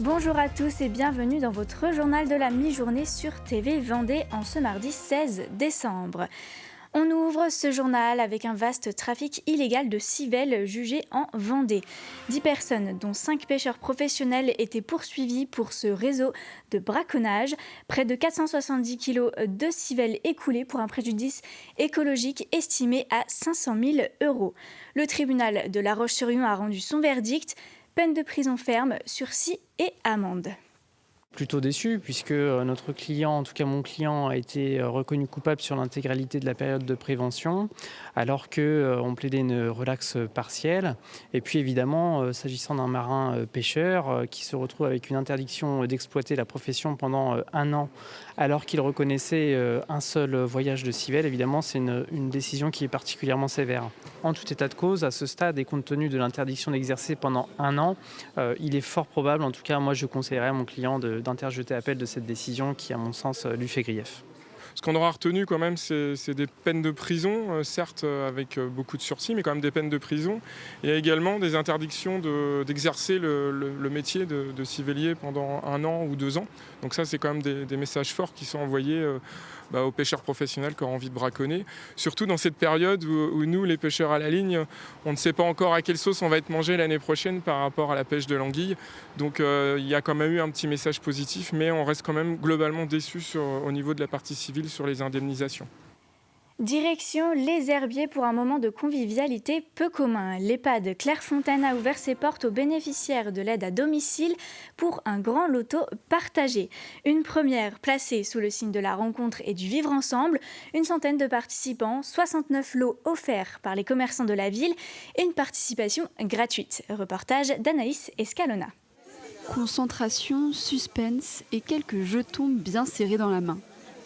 Bonjour à tous et bienvenue dans votre journal de la mi-journée sur TV Vendée en ce mardi 16 décembre. On ouvre ce journal avec un vaste trafic illégal de civelles jugé en Vendée. 10 personnes, dont 5 pêcheurs professionnels, étaient poursuivis pour ce réseau de braconnage. Près de 470 kilos de civelles écoulées pour un préjudice écologique estimé à 500 000 €. Le tribunal de La Roche-sur-Yon a rendu son verdict. Peine de prison ferme, sursis et amende. Plutôt déçu puisque notre client, en tout cas mon client, a été reconnu coupable sur l'intégralité de la période de prévention alors qu'on plaidait une relaxe partielle. Et puis évidemment, s'agissant d'un marin pêcheur qui se retrouve avec une interdiction d'exploiter la profession pendant 1 an alors qu'il reconnaissait un seul voyage de civelle, évidemment c'est une décision qui est particulièrement sévère. En tout état de cause, à ce stade et compte tenu de l'interdiction d'exercer pendant 1 an, il est fort probable, en tout cas moi je conseillerais à mon client d'interjeter appel de cette décision qui, à mon sens, lui fait grief. Ce qu'on aura retenu quand même, c'est des peines de prison, certes avec beaucoup de sursis, mais quand même des peines de prison. Et également des interdictions d'exercer le métier de civelier pendant 1 an ou 2 ans. Donc ça, c'est quand même des messages forts qui sont envoyés aux pêcheurs professionnels qui ont envie de braconner. Surtout dans cette période où nous, les pêcheurs à la ligne, on ne sait pas encore à quelle sauce on va être mangé l'année prochaine par rapport à la pêche de l'anguille. Donc il y a quand même eu un petit message positif, mais on reste quand même globalement déçus au niveau de la partie civile sur les indemnisations. Direction les Herbiers pour un moment de convivialité peu commun. L'EHPAD Clairefontaine a ouvert ses portes aux bénéficiaires de l'aide à domicile pour un grand loto partagé. Une première placée sous le signe de la rencontre et du vivre ensemble. Une centaine de participants, 69 lots offerts par les commerçants de la ville et une participation gratuite. Reportage d'Anaïs Escalona. Concentration, suspense et quelques jetons bien serrés dans la main.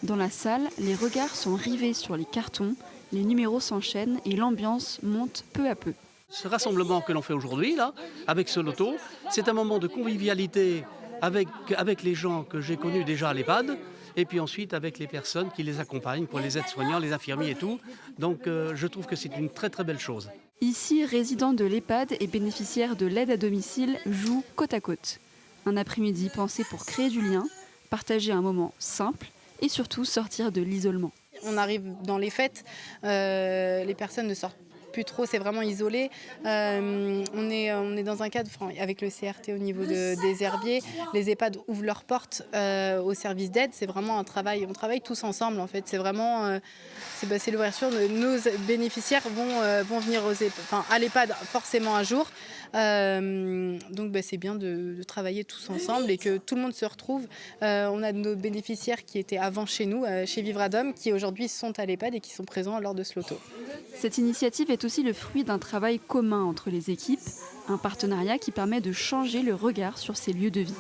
Dans la salle, les regards sont rivés sur les cartons, les numéros s'enchaînent et l'ambiance monte peu à peu. Ce rassemblement que l'on fait aujourd'hui, là, avec ce loto, c'est un moment de convivialité avec les gens que j'ai connus déjà à l'EHPAD, et puis ensuite avec les personnes qui les accompagnent, pour les aides-soignants, les infirmiers et tout. Donc je trouve que c'est une très très belle chose. Ici, résidents de l'EHPAD et bénéficiaires de l'aide à domicile jouent côte à côte. Un après-midi pensé pour créer du lien, partager un moment simple, et surtout sortir de l'isolement. On arrive dans les fêtes, les personnes ne sortent plus trop, c'est vraiment isolé. On est dans un cadre avec le CRT au niveau des herbiers. Les EHPAD ouvrent leurs portes au service d'aide. C'est vraiment un travail, on travaille tous ensemble en fait. C'est vraiment c'est l'ouverture. Nos bénéficiaires vont venir à l'EHPAD forcément un jour. Donc c'est bien de travailler tous ensemble et que tout le monde se retrouve. On a nos bénéficiaires qui étaient avant chez nous, chez Vivradom, qui aujourd'hui sont à l'EHPAD et qui sont présents lors de ce loto. Cette initiative est aussi le fruit d'un travail commun entre les équipes, un partenariat qui permet de changer le regard sur ces lieux de vie.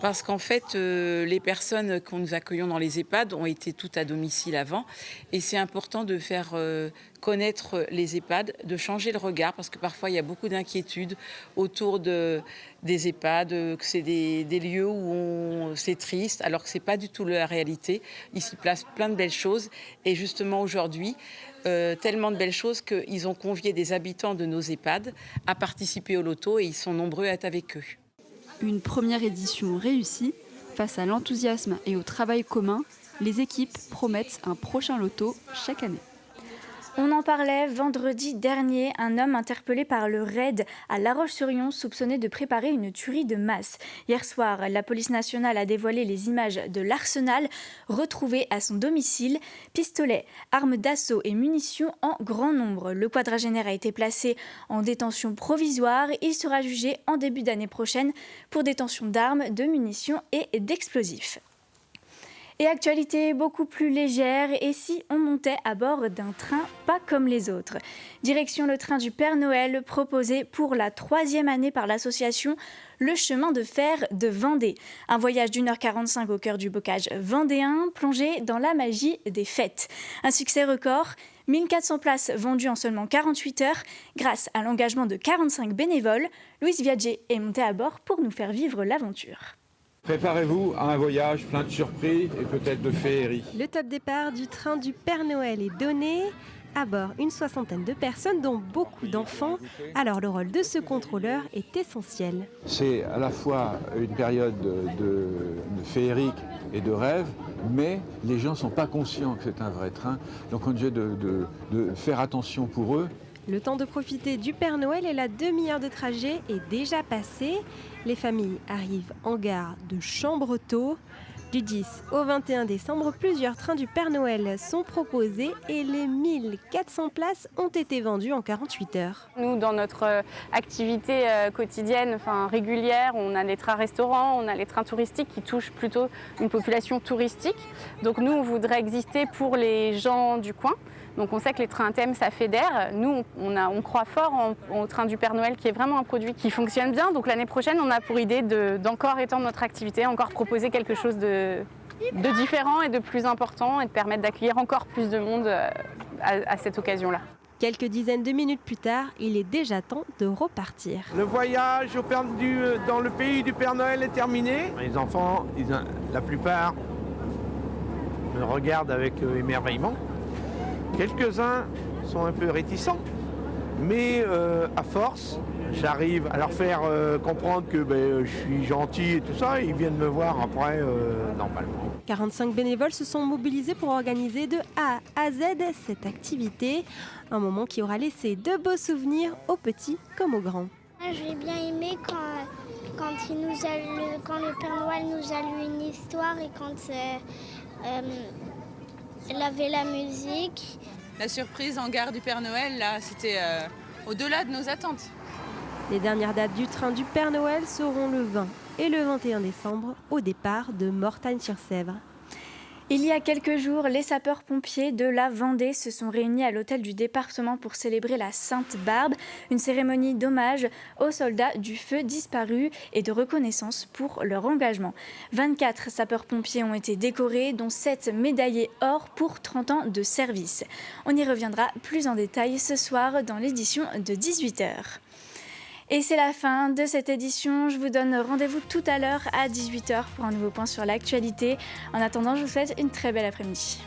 Parce qu'en fait, les personnes que nous accueillons dans les EHPAD ont été toutes à domicile avant. Et c'est important de faire connaître les EHPAD, de changer le regard, parce que parfois il y a beaucoup d'inquiétudes autour des EHPAD, que c'est des lieux où c'est triste, alors que ce n'est pas du tout la réalité. Ils s'y placent plein de belles choses. Et justement aujourd'hui, tellement de belles choses qu'ils ont convié des habitants de nos EHPAD à participer au loto et ils sont nombreux à être avec eux. Une première édition réussie. Face à l'enthousiasme et au travail commun, les équipes promettent un prochain loto chaque année. On en parlait vendredi dernier, un homme interpellé par le RAID à La Roche-sur-Yon soupçonné de préparer une tuerie de masse. Hier soir, la police nationale a dévoilé les images de l'arsenal retrouvé à son domicile. Pistolets, armes d'assaut et munitions en grand nombre. Le quadragénaire a été placé en détention provisoire. Il sera jugé en début d'année prochaine pour détention d'armes, de munitions et d'explosifs. Et actualité beaucoup plus légère, et si on montait à bord d'un train pas comme les autres. Direction le train du Père Noël proposé pour la 3e année par l'association Le Chemin de Fer de Vendée. Un voyage d'1h45 au cœur du bocage vendéen, plongé dans la magie des fêtes. Un succès record, 1400 places vendues en seulement 48 heures grâce à l'engagement de 45 bénévoles. Louise Viadger est montée à bord pour nous faire vivre l'aventure. Préparez-vous à un voyage plein de surprises et peut-être de féerie. Le top départ du train du Père Noël est donné. À bord, une soixantaine de personnes, dont beaucoup d'enfants. Alors le rôle de ce contrôleur est essentiel. C'est à la fois une période de féerique et de rêve, mais les gens ne sont pas conscients que c'est un vrai train. Donc on est obligé de faire attention pour eux. Le temps de profiter du Père Noël et la demi-heure de trajet est déjà passé. Les familles arrivent en gare de Chambretot. Du 10 au 21 décembre, plusieurs trains du Père Noël sont proposés et les 1400 places ont été vendues en 48 heures. Nous, dans notre activité quotidienne, régulière, on a les trains restaurants, on a les trains touristiques qui touchent plutôt une population touristique. Donc nous, on voudrait exister pour les gens du coin. Donc on sait que les trains thèmes, ça fédère. Nous, on croit fort au train du Père Noël qui est vraiment un produit qui fonctionne bien. Donc l'année prochaine, on a pour idée d'encore étendre notre activité, encore proposer quelque chose de différent et de plus important et de permettre d'accueillir encore plus de monde à cette occasion-là. Quelques dizaines de minutes plus tard, il est déjà temps de repartir. Le voyage dans le pays du Père Noël est terminé. Les enfants, la plupart, me regardent avec émerveillement. Quelques-uns sont un peu réticents, mais à force, j'arrive à leur faire comprendre que je suis gentil et tout ça, et ils viennent me voir après normalement. 45 bénévoles se sont mobilisés pour organiser de A à Z cette activité, un moment qui aura laissé de beaux souvenirs aux petits comme aux grands. J'ai bien aimé quand le Père Noël nous a lu une histoire et quand il avait la musique. La surprise en gare du Père Noël, là, c'était au-delà de nos attentes. Les dernières dates du train du Père Noël seront le 20 et le 21 décembre au départ de Mortagne-sur-Sèvre. Il y a quelques jours, les sapeurs-pompiers de la Vendée se sont réunis à l'hôtel du département pour célébrer la Sainte-Barbe, une cérémonie d'hommage aux soldats du feu disparus et de reconnaissance pour leur engagement. 24 sapeurs-pompiers ont été décorés, dont 7 médaillés or pour 30 ans de service. On y reviendra plus en détail ce soir dans l'édition de 18h. Et c'est la fin de cette édition. Je vous donne rendez-vous tout à l'heure à 18h pour un nouveau point sur l'actualité. En attendant, je vous souhaite une très belle après-midi.